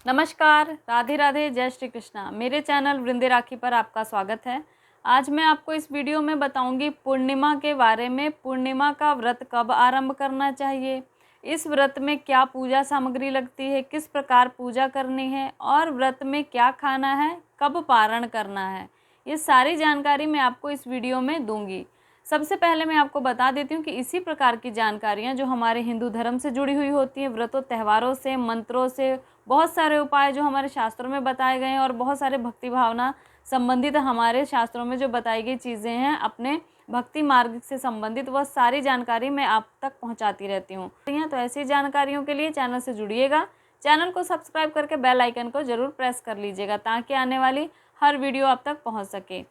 नमस्कार, राधे राधे, जय श्री कृष्णा। मेरे चैनल वृंदे राखी पर आपका स्वागत है। आज मैं आपको इस वीडियो में बताऊंगी पूर्णिमा के बारे में। पूर्णिमा का व्रत कब आरंभ करना चाहिए, इस व्रत में क्या पूजा सामग्री लगती है, किस प्रकार पूजा करनी है और व्रत में क्या खाना है, कब पारण करना है, ये सारी जानकारी मैं आपको इस वीडियो में दूंगी। सबसे पहले मैं आपको बता देती हूँ कि इसी प्रकार की जानकारियाँ जो हमारे हिंदू धर्म से जुड़ी हुई होती हैं, व्रतों त्योहारों से, मंत्रों से, बहुत सारे उपाय जो हमारे शास्त्रों में बताए गए हैं और बहुत सारे भक्ति भावना संबंधित हमारे शास्त्रों में जो बताई गई चीज़ें हैं, अपने भक्ति मार्ग से संबंधित, वह सारी जानकारी मैं आप तक पहुंचाती रहती हूँ। तो ऐसी जानकारियों के लिए चैनल से जुड़िएगा, चैनल को सब्सक्राइब करके बेल आइकन को ज़रूर प्रेस कर लीजिएगा ताकि आने वाली हर वीडियो आप तक पहुँच सके।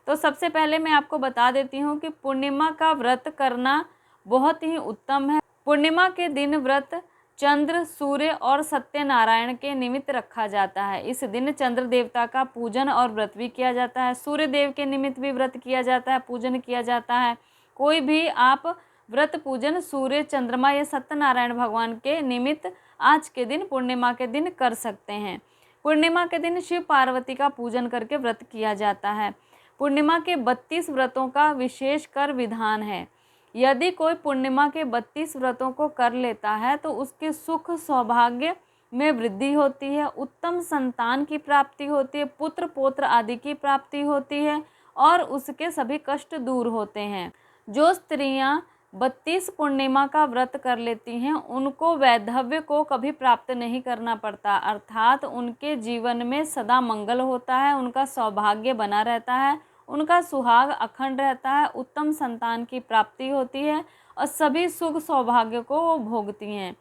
तो सबसे पहले मैं आपको बता देती हूँ कि पूर्णिमा का व्रत करना बहुत ही उत्तम है। पूर्णिमा के दिन व्रत चंद्र, सूर्य और सत्यनारायण के निमित्त रखा जाता है। इस दिन चंद्र देवता का पूजन और व्रत भी किया जाता है। सूर्य देव के निमित्त भी व्रत किया जाता है, पूजन किया जाता है। कोई भी आप व्रत पूजन सूर्य, चंद्रमा या सत्यनारायण भगवान के निमित्त आज के दिन, पूर्णिमा के दिन कर सकते हैं। पूर्णिमा के दिन शिव पार्वती का पूजन करके व्रत किया जाता है। पूर्णिमा के 32 व्रतों का विशेष कर विधान है। यदि कोई पूर्णिमा के 32 व्रतों को कर लेता है तो उसके सुख सौभाग्य में वृद्धि होती है, उत्तम संतान की प्राप्ति होती है, पुत्र पौत्र आदि की प्राप्ति होती है और उसके सभी कष्ट दूर होते हैं। जो स्त्रियां 32 पूर्णिमा का व्रत कर लेती हैं उनको वैधव्य को कभी प्राप्त नहीं करना पड़ता, अर्थात उनके जीवन में सदा मंगल होता है, उनका सौभाग्य बना रहता है, उनका सुहाग अखंड रहता है, उत्तम संतान की प्राप्ति होती है और सभी सुख सौभाग्य को वो भोगती हैं।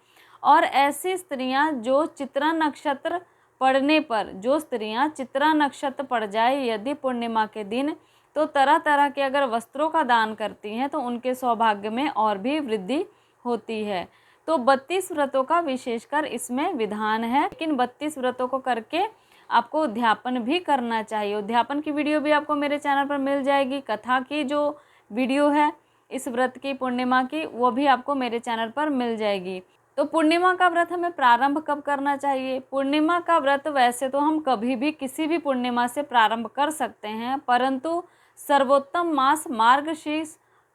और ऐसी स्त्रियां जो चित्रा नक्षत्र पड़ने पर, जो स्त्रियां चित्रा नक्षत्र पड़ जाए यदि पूर्णिमा के दिन, तो तरह तरह के अगर वस्त्रों का दान करती हैं तो उनके सौभाग्य में और भी वृद्धि होती है। तो 32 व्रतों का विशेषकर इसमें विधान है, लेकिन 32 व्रतों को करके आपको उद्यापन भी करना चाहिए। उद्यापन की वीडियो भी आपको मेरे चैनल पर मिल जाएगी। कथा की जो वीडियो है इस व्रत की, पूर्णिमा की, वो भी आपको मेरे चैनल पर मिल जाएगी। तो पूर्णिमा का व्रत हमें प्रारंभ कब करना चाहिए? पूर्णिमा का व्रत वैसे तो हम कभी भी किसी भी पूर्णिमा से प्रारंभ कर सकते हैं, परंतु सर्वोत्तम मास मार्गशीर्ष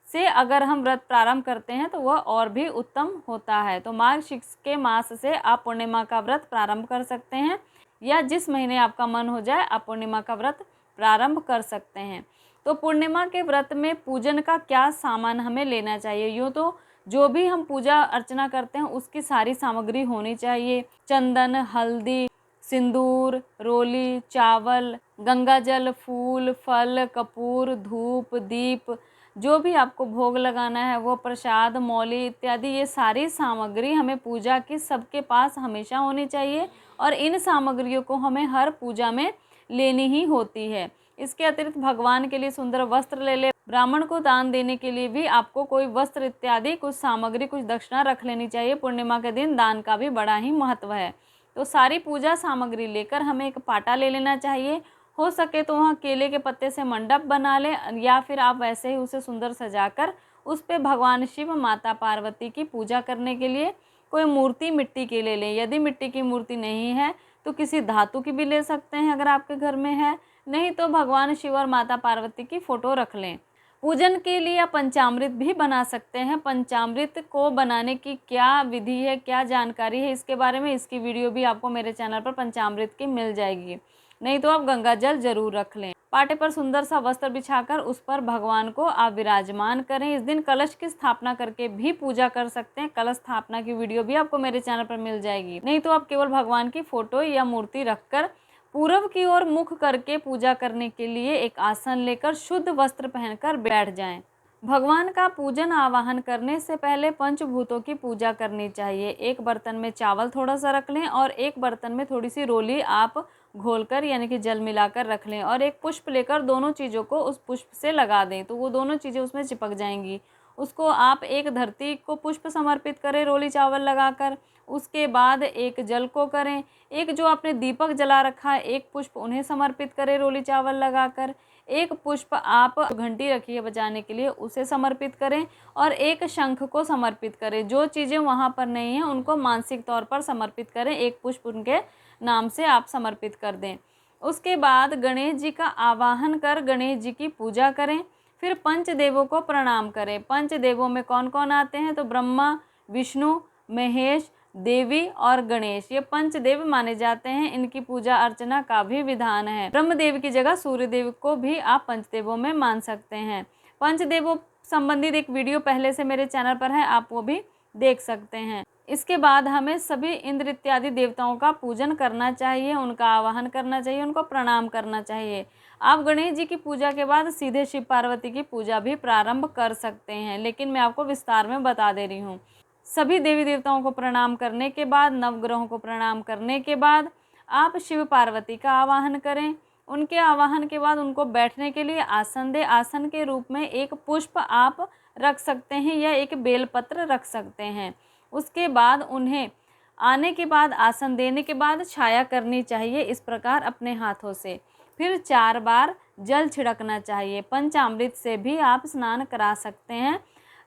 से अगर हम व्रत प्रारंभ करते हैं तो वह और भी उत्तम होता है। तो मार्गशीर्ष के मास से आप पूर्णिमा का व्रत प्रारंभ कर सकते हैं या जिस महीने आपका मन हो जाए आप पूर्णिमा का व्रत प्रारंभ कर सकते हैं। तो पूर्णिमा के व्रत में पूजन का क्या सामान हमें लेना चाहिए? यूँ तो जो भी हम पूजा अर्चना करते हैं उसकी सारी सामग्री होनी चाहिए। चंदन, हल्दी, सिंदूर, रोली, चावल, गंगाजल, फूल, फल, कपूर, धूप, दीप, जो भी आपको भोग लगाना है वो, प्रसाद, मौली इत्यादि, ये सारी सामग्री हमें पूजा की सबके पास हमेशा होनी चाहिए और इन सामग्रियों को हमें हर पूजा में लेनी ही होती है। इसके अतिरिक्त भगवान के लिए सुंदर वस्त्र ले ले, ब्राह्मण को दान देने के लिए भी आपको कोई वस्त्र इत्यादि, कुछ सामग्री, कुछ दक्षिणा रख लेनी चाहिए। पूर्णिमा के दिन दान का भी बड़ा ही महत्व है। तो सारी पूजा सामग्री लेकर हमें एक पाटा ले लेना चाहिए। हो सके तो वहाँ केले के पत्ते से मंडप बना ले या फिर आप वैसे ही उसे सुंदर सजाकर उस पर भगवान शिव, माता पार्वती की पूजा करने के लिए कोई मूर्ति मिट्टी की ले लें। यदि मिट्टी की मूर्ति नहीं है तो किसी धातु की भी ले सकते हैं अगर आपके घर में है, नहीं तो भगवान शिव और माता पार्वती की फ़ोटो रख लें। पूजन के लिए आप पंचामृत भी बना सकते हैं। पंचामृत को बनाने की क्या विधि है, क्या जानकारी है, इसके बारे में इसकी वीडियो भी आपको मेरे चैनल पर पंचामृत की मिल जाएगी। नहीं तो आप गंगा जल जरूर रख लें। पाटे पर सुंदर सा वस्त्र बिछाकर उस पर भगवान को आप विराजमान करें। इस दिन कलश की स्थापना करके भी पूजा कर सकते हैं। कलश स्थापना की वीडियो भी आपको मेरे चैनल पर मिल जाएगी। नहीं तो आप केवल भगवान की फोटो या मूर्ति रखकर पूर्व की ओर मुख करके पूजा करने के लिए एक आसन लेकर शुद्ध वस्त्र पहनकर बैठ जाएं। भगवान का पूजन आवाहन करने से पहले पंचभूतों की पूजा करनी चाहिए। एक बर्तन में चावल थोड़ा सा रख लें और एक बर्तन में थोड़ी सी रोली आप घोलकर यानी कि जल मिलाकर रख लें और एक पुष्प लेकर दोनों चीज़ों को उस पुष्प से लगा दें तो वो दोनों चीज़ें उसमें चिपक जाएंगी। उसको आप एक धरती को पुष्प समर्पित करें रोली चावल लगाकर, उसके बाद एक जल को करें, एक जो आपने दीपक जला रखा है एक पुष्प उन्हें समर्पित करें रोली चावल लगाकर, एक पुष्प आप घंटी रखी है बजाने के लिए उसे समर्पित करें और एक शंख को समर्पित करें। जो चीज़ें वहाँ पर नहीं हैं उनको मानसिक तौर पर समर्पित करें, एक पुष्प उनके नाम से आप समर्पित कर दें। उसके बाद गणेश जी का आवाहन कर गणेश जी की पूजा करें। फिर पंचदेवों को प्रणाम करें। पंचदेवों में कौन कौन आते हैं? तो ब्रह्मा, विष्णु, महेश, देवी और गणेश, ये पंचदेव माने जाते हैं। इनकी पूजा अर्चना का भी विधान है। ब्रह्मदेव की जगह सूर्यदेव को भी आप पंचदेवों में मान सकते हैं। पंचदेवों संबंधित एक वीडियो पहले से मेरे चैनल पर है, आप वो भी देख सकते हैं। इसके बाद हमें सभी इंद्र इत्यादि देवताओं का पूजन करना चाहिए, उनका आवाहन करना चाहिए, उनको प्रणाम करना चाहिए। आप गणेश जी की पूजा के बाद सीधे शिव पार्वती की पूजा भी प्रारंभ कर सकते हैं, लेकिन मैं आपको विस्तार में बता दे रही हूँ। सभी देवी देवताओं को प्रणाम करने के बाद, नवग्रहों को प्रणाम करने के बाद आप शिव पार्वती का आवाहन करें। उनके आवाहन के बाद उनको बैठने के लिए आसन दें। आसन के रूप में एक पुष्प आप रख सकते हैं या एक बेलपत्र रख सकते हैं। उसके बाद उन्हें आने के बाद, आसन देने के बाद छाया करनी चाहिए इस प्रकार अपने हाथों से। फिर 4 बार जल छिड़कना चाहिए। पंचामृत से भी आप स्नान करा सकते हैं।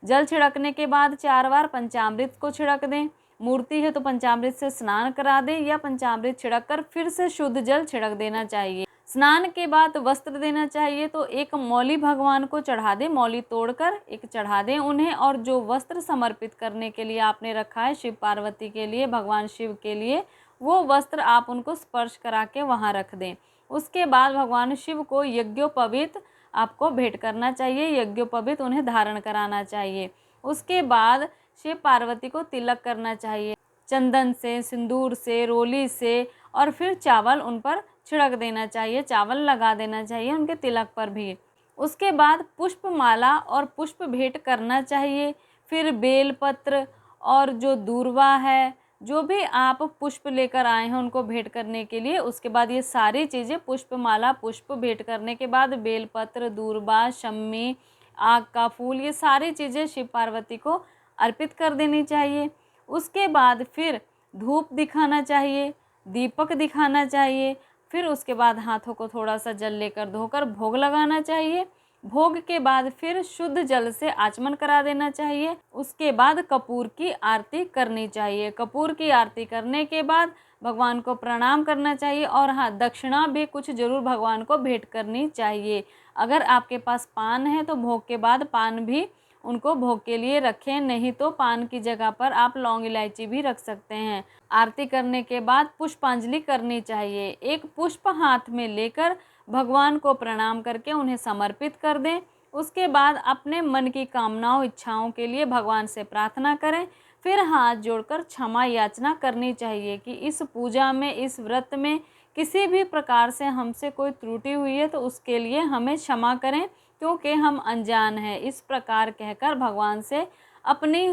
जल छिड़कने के बाद 4 बार पंचामृत को छिड़क दें। मूर्ति है तो पंचामृत से स्नान करा दें या पंचामृत छिड़क कर फिर से शुद्ध जल छिड़क देना चाहिए। स्नान के बाद वस्त्र देना चाहिए, तो एक मौली भगवान को चढ़ा दें, मौली तोड़कर एक चढ़ा दें उन्हें। और जो वस्त्र समर्पित करने के लिए आपने रखा है शिव पार्वती के लिए, भगवान शिव के लिए, वो वस्त्र आप उनको स्पर्श करा के वहाँ रख दें। उसके बाद भगवान शिव को यज्ञोपवीत आपको भेंट करना चाहिए, यज्ञोपवीत उन्हें धारण कराना चाहिए। उसके बाद शिव पार्वती को तिलक करना चाहिए, चंदन से, सिंदूर से, रोली से, और फिर चावल उन पर छिड़क देना चाहिए, चावल लगा देना चाहिए उनके तिलक पर भी। उसके बाद पुष्पमाला और पुष्प भेंट करना चाहिए। फिर बेलपत्र और जो दूर्वा है, जो भी आप पुष्प लेकर आए हैं उनको भेंट करने के लिए, उसके बाद ये सारी चीज़ें पुष्पमाला, पुष्प भेंट करने के बाद बेलपत्र, दूर्वा, शम्मी, आग का फूल, ये सारी चीज़ें शिव पार्वती को अर्पित कर देनी चाहिए। उसके बाद फिर धूप दिखाना चाहिए, दीपक दिखाना चाहिए। फिर उसके बाद हाथों को थोड़ा सा जल लेकर धोकर भोग लगाना चाहिए। भोग के बाद फिर शुद्ध जल से आचमन करा देना चाहिए। उसके बाद कपूर की आरती करनी चाहिए। कपूर की आरती करने के बाद भगवान को प्रणाम करना चाहिए और हाँ, दक्षिणा भी कुछ जरूर भगवान को भेंट करनी चाहिए। अगर आपके पास पान है तो भोग के बाद पान भी उनको भोग के लिए रखें, नहीं तो पान की जगह पर आप लौंग इलायची भी रख सकते हैं। आरती करने के बाद पुष्पांजलि करनी चाहिए। एक पुष्प हाथ में लेकर भगवान को प्रणाम करके उन्हें समर्पित कर दें। उसके बाद अपने मन की कामनाओं, इच्छाओं के लिए भगवान से प्रार्थना करें। फिर हाथ जोड़कर क्षमा याचना करनी चाहिए कि इस पूजा में, इस व्रत में किसी भी प्रकार से हमसे कोई त्रुटि हुई है तो उसके लिए हमें क्षमा करें, क्योंकि हम अनजान हैं। इस प्रकार कहकर भगवान से अपनी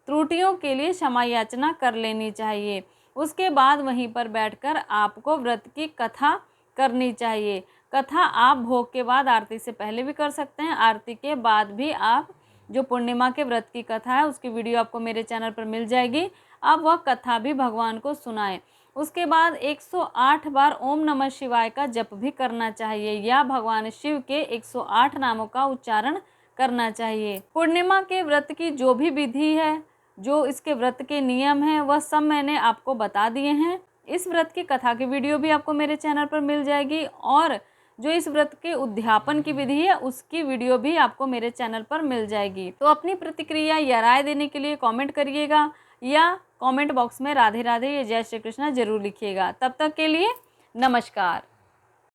त्रुटियों के लिए क्षमा याचना कर लेनी चाहिए। उसके बाद वहीं पर बैठकर आपको व्रत की कथा करनी चाहिए। कथा आप भोग के बाद, आरती से पहले भी कर सकते हैं, आरती के बाद भी आप जो पूर्णिमा के व्रत की कथा है उसकी वीडियो आपको मेरे चैनल पर मिल जाएगी, आप वह कथा भी भगवान को सुनाएं। उसके बाद 108 बार ओम नमः शिवाय का जप भी करना चाहिए या भगवान शिव के 108 नामों का उच्चारण करना चाहिए। पूर्णिमा के व्रत की जो भी विधि है, जो इसके व्रत के नियम हैं, वह सब मैंने आपको बता दिए हैं। इस व्रत की कथा की वीडियो भी आपको मेरे चैनल पर मिल जाएगी और जो इस व्रत के उद्यापन की विधि है उसकी वीडियो भी आपको मेरे चैनल पर मिल जाएगी। तो अपनी प्रतिक्रिया या राय देने के लिए कमेंट करिएगा या कमेंट बॉक्स में राधे राधे या जय श्री कृष्णा जरूर लिखिएगा। तब तक के लिए नमस्कार।